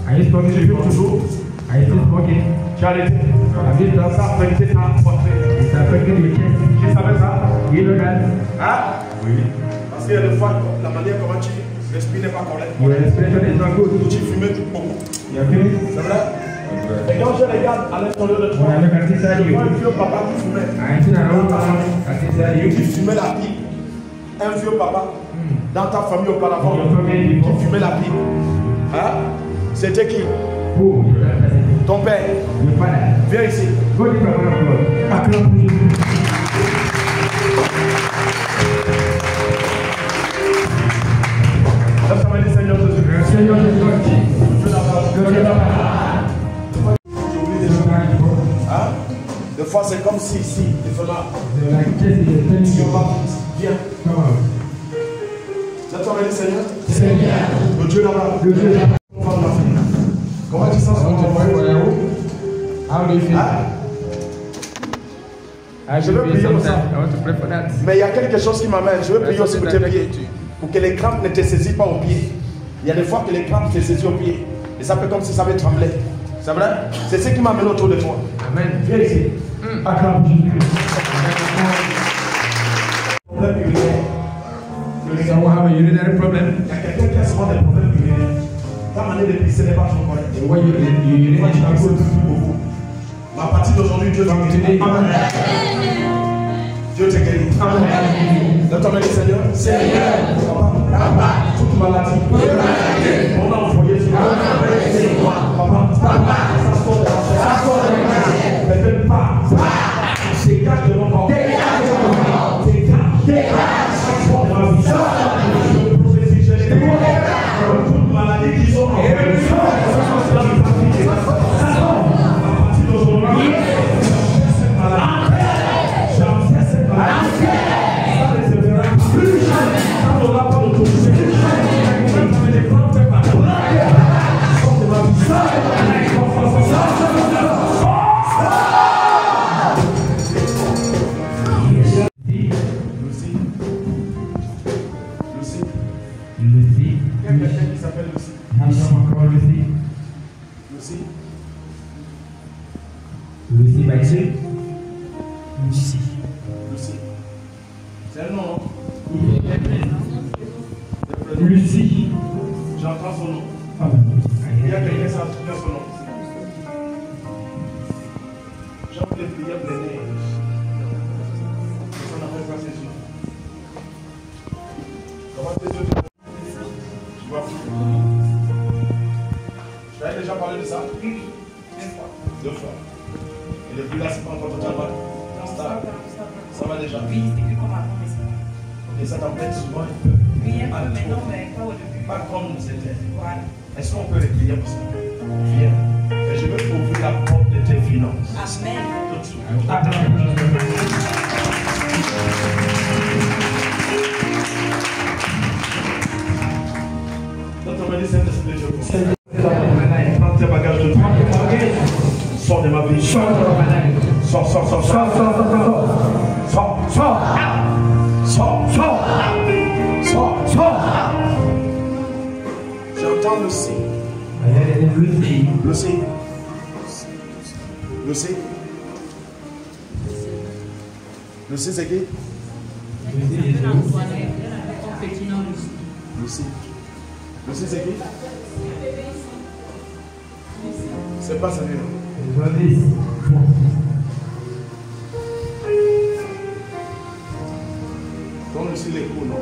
Are you smoking? Tu fumes toujours? Are you still smoking? Tu as arrêté. Have you stopped? Ça a affecté ta poitrine. It's affecting your chest. Tu savais ça? You know that? Hein? Oui. Parce qu'il y a des fois, la manière comment tu respires n'est pas correcte. Your respiration is not good. Tu fumais beaucoup. You're feeling? C'est vrai? Et quand je regarde à l'intérieur de toi, When I look at inside je you, vois un vieux papa qui fumait. I see an old man at inside you. Qui fumait la pipe. Un vieux papa dans ta famille auparavant Your family qui fumait la pipe. Hein? C'était qui? Who? Ton père. Your father. Viens ici. Go to the man of God. Acclaim for you. Lève ta main, dis Seigneur Jésus. Seigneur Jésus. Dieu là-bas. Hein? Des fois c'est comme si ici, il fait là. Viens. Lève ta main, dis Seigneur. Seigneur. Le Dieu là-bas. Le Dieu là-bas. Comment tu sens ça? How do you feel? Je veux prier pour ça. I want to pray for that. Mais il y a quelque chose qui m'amène. Je veux prier aussi pour tes pieds. Pour que les crampes ne te saisissent pas au pied. Il y a des fois que les crampes te saisissent au pied. Et ça fait comme si ça avait tremblé. C'est vrai? C'est ce qui m'amène autour de toi. Amen. Viens ici. Acclaim Jésus. Someone have a urinary problem. Il y a quelqu'un qui a souvent des problèmes urinaires. Ta manière de pisser n'est pas toujours correcte. And when you urinate, Tu vas beaucoup. Mais à partir d'aujourd'hui, Dieu te guérit. Amen. Dieu te guérit. Amen. Lève ta main, dis Seigneur. Seigneur. Papa. Toute maladie. On a envoyé sur moi. Papa. Ça sort de la chair. Ne fais pas. Dégage de mon corps. Dégage. Ça sort de ma vie. Je prophétise, je les dévoile. Toute maladie qui sont en Lucy by name? Lucie. C'est un nom. Lucie. J'entends son nom. Amen. Il y a quelqu'un qui a son nom. Jean voulais prier pour les nez. Ça n'appelle pas ses yeux. Comment tes yeux? Tu vois flou. Tu avais déjà parlé de ça? Oui. Deux fois. Et depuis là, c'est pas encore totalement. Ça va déjà. Oui, c'est plus comme avant, mais c'est bon. Et ça t'embête souvent un peu. Oui, un peu, mais non, mais pas au début. Pas comme c'était. Voilà. Est-ce qu'on peut prier pour ça? Viens. Et je veux ouvrir la porte de tes finances. Amen. Tout de suite. Notre main dit Saint-Esprit, je conseille. Prends tes bagages de toi. Sors de ma vie. Sors. J'entends Lucie. Lucie, c'est qui? Lucie, c'est qui? C'est pas ça, non? Comme Lucie les coups, non?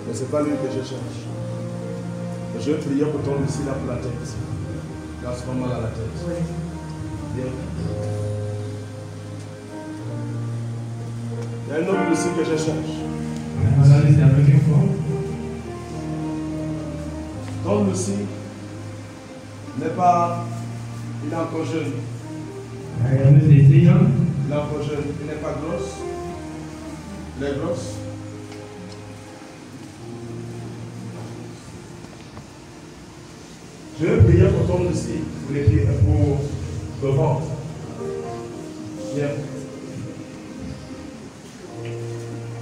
Mais c'est pas lui que je cherche. Je vais prier pour ton Lucie là pour la tête. Là, c'est pas mal à la tête. Bien. Il y a un autre Lucie que je cherche. Ton Lucie n'est pas. Il est encore jeune. Il est encore jeune. Il n'est pas grosse. Elle est grosse. Je vais prier pour ton Lucie, pour le ventre. Viens.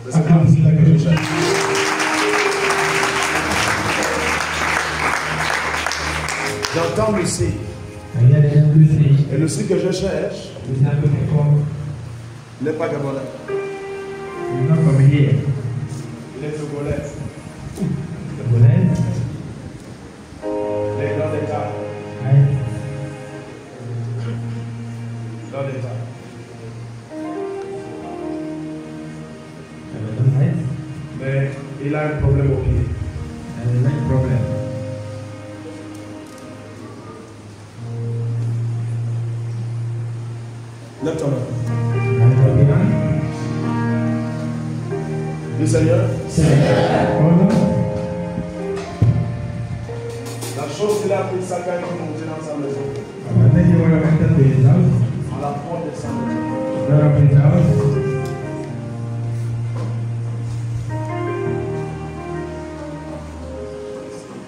Mais c'est pas celui-là que je cherche. J'entends le C. Et le C que je cherche n'est pas gabonais. Il est togolais. Les grands d'État. Dans l'État. Mais il a un problème au pied. Lève ta main. Le Seigneur. La chose qu'il a pris sa canne pour monter dans sa maison. À la porte de sa maison.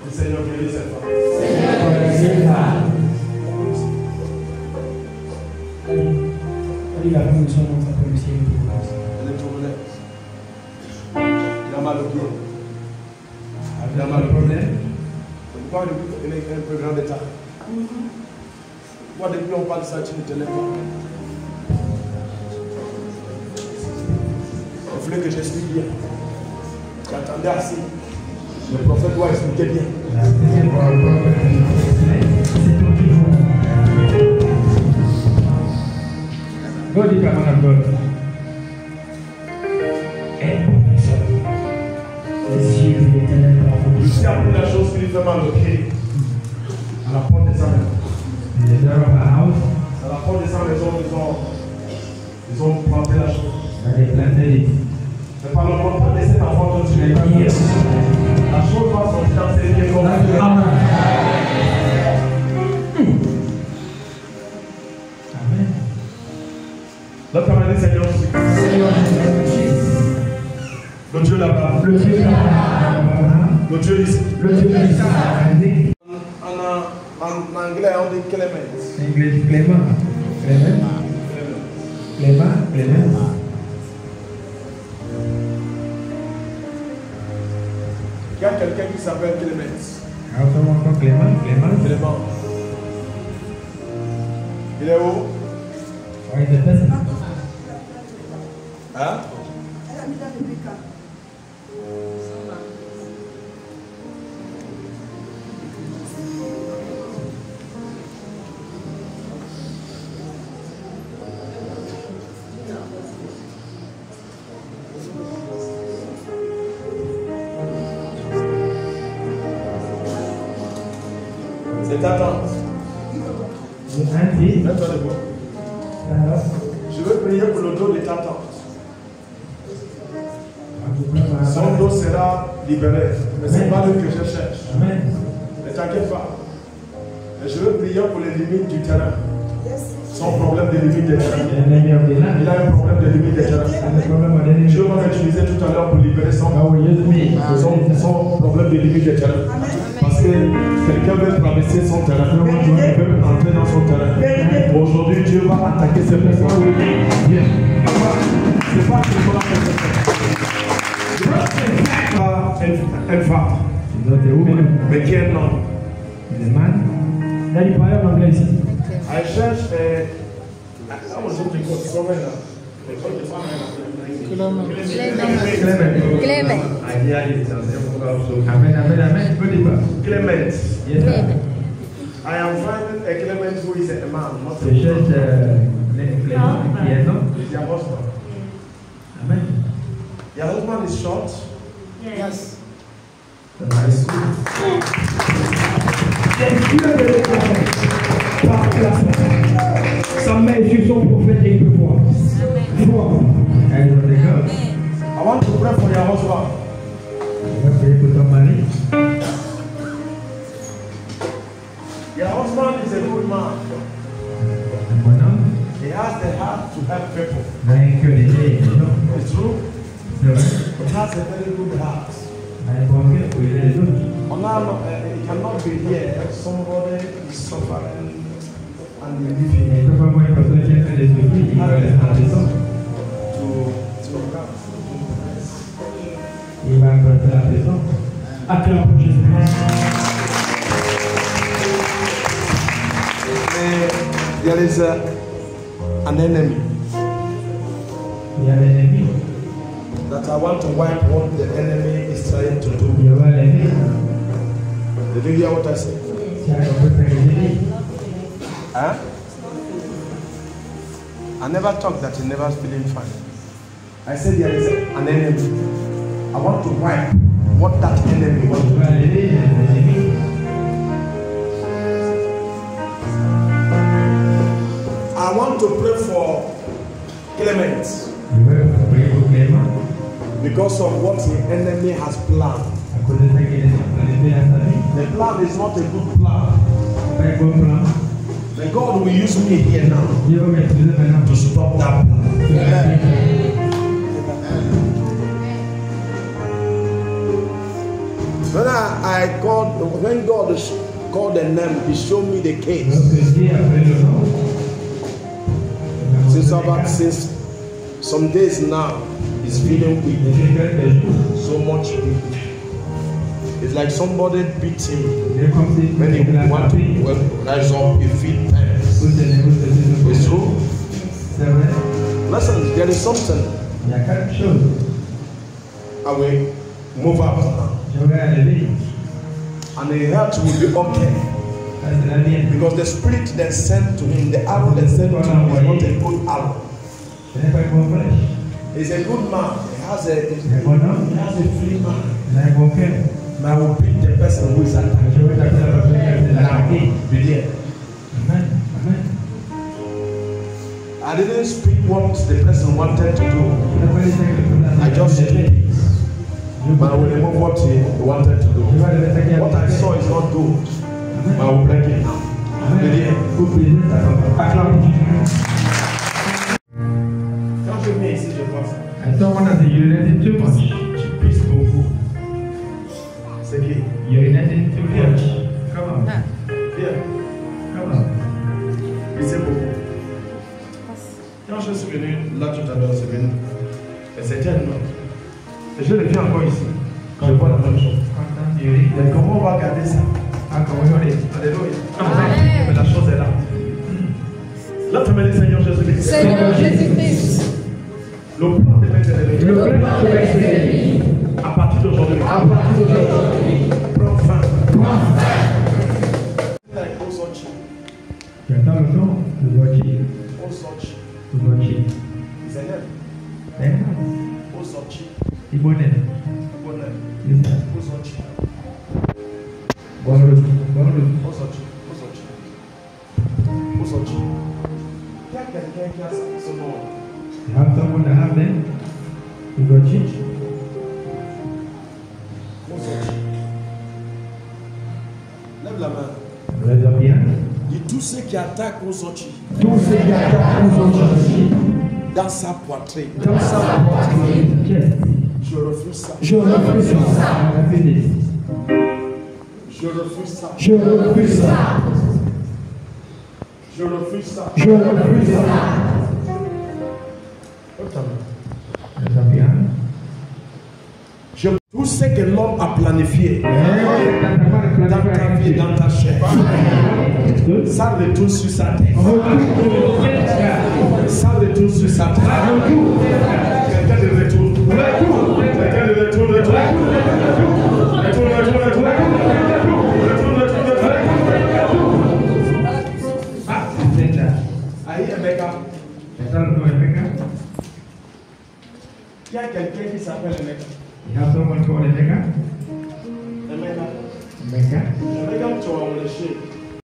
Le Seigneur bénit cette femme. Elle est togolaise. Il a mal au pied. Il a mal au problème. Pourquoi il est un peu grand d'état? Pourquoi depuis on parle de ça, tu ne te lèves pas? Il voulait que j'explique bien. J'attendais assez. Le prophète doit expliquer bien. God is a man of God. Lucie a pris la chose qui lui fait mal au pied. À la porte de sa maison. À la porte de sa maison, ils ont planté la chose. Mais par le contraire de cet enfant dont tu l'as dit, la chose va sortir dans ses pieds comme Amen. Notre Amen, Seigneur, le Dieu là-bas, le Dieu là-bas, le Dieu ici, le Dieu ici. En anglais, on dit Clément. Clément. Il y a quelqu'un qui s'appelle Clément. Il est où? Hein? C'est ta tante. Mets-toi debout. Je veux prier pour le dos de ta tante. Son dos sera libéré. Mais ce n'est pas lui que je cherche. Ne t'inquiète pas. Mais je veux prier pour les limites du terrain. Son problème de limite des terrains. Il a un problème de limite des terrains. Dieu va l'utiliser tout à l'heure pour libérer son problème de limite des terrains. Parce que quelqu'un veut traverser son terrain. Il veut entrer dans son terrain. Aujourd'hui, Dieu va attaquer ces personnes. C'est pas que la elle va. Mais quel nom? Elle cherche. Clément. Clement. I am finding a Clement who is a man, not a woman. Amen. Your husband is short. Yes. Sa main est sur son prophète et il peut voir. I want to pray for your husband. Your husband is a good man. He has the heart to help people. It's true. He has a very good heart. It cannot be here if somebody is suffering and you leave him to come. Il va embrasser la maison. Acclame pour Jésus. There is an enemy Il y a l'ennemi. that I want to wipe what the enemy is trying to do. Il y aura l'ennemi. Did you hear what I said? Tu as compris ce que j'ai dit? Huh? I never talk that he never feeling fine. I said there is an enemy. I want to wipe what that enemy wants to do. I want to pray for Clement because of what the enemy has planned. The plan is not a good plan. But God will use me here now to stop that plan. When God called the name, He showed me the case. Since some days now, he's feeling weak. So much weak. It's like somebody beat him. When he want to rise up, he feels pain. It's true. Listen, there is something. I will move up now. And the health will be okay. Because the spirit that sent to him, the arrow that sent to him is not a good arrow. He's a good man. He has a free man. And I will beat the person who is attacking. Be there. Amen. I didn't speak what the person wanted to do. I just speak. But I will remove what he wanted to do. What I saw is not good. But I will break it now. Be there. I don't want to urinate too much. C'est qui? Urinating too much. Come on. Viens. Come on. Lisez beaucoup. Quand je suis venu là tout à l'heure, c'est venu. Et c'était un homme. Et je le vis encore ici. Quand je vois la même chose. Mais comment on va garder ça? Alléluia. Mais la chose est là. Là, tu me dis Seigneur Jésus-Christ. Seigneur Jésus-Christ. Le plan de mettre les à partir d'aujourd'hui. Prends fin. Tu attends le temps, tu dois dire. Tu dois dire. Seigneur. D'accord. Au sortir. Il bonnet. Bonheur. C'est ça. Au sortir. Bonne route. Bonne route. Au sortir. Au sortir. Au sortir. Il y a quelqu'un qui a ce nom. You have someone that have them. You go teach. Au sortir. Lève la main. Raise up your hand. Dis tous ceux qui attaquent au sortir. Tous ceux qui attaquent aux autres Dans sa poitrine. dans sa poitrine. Je refuse ça. Je refuse ça. Je refuse ça. Je refuse ça. Je refuse ça. Je refuse ça. Raise up your hand. Tout ce que l'homme a planifié dans ta vie, dans ta chair, ça retourne sur sa tête. Ça retourne sur sa tête. Quelqu'un de retour. Quelqu'un de retour. Aïe, Emeka. Il y a quelqu'un qui s'appelle Emeka. You have someone called Emeka? Emeka. Emeka? Emeka, tu vas me lâcher.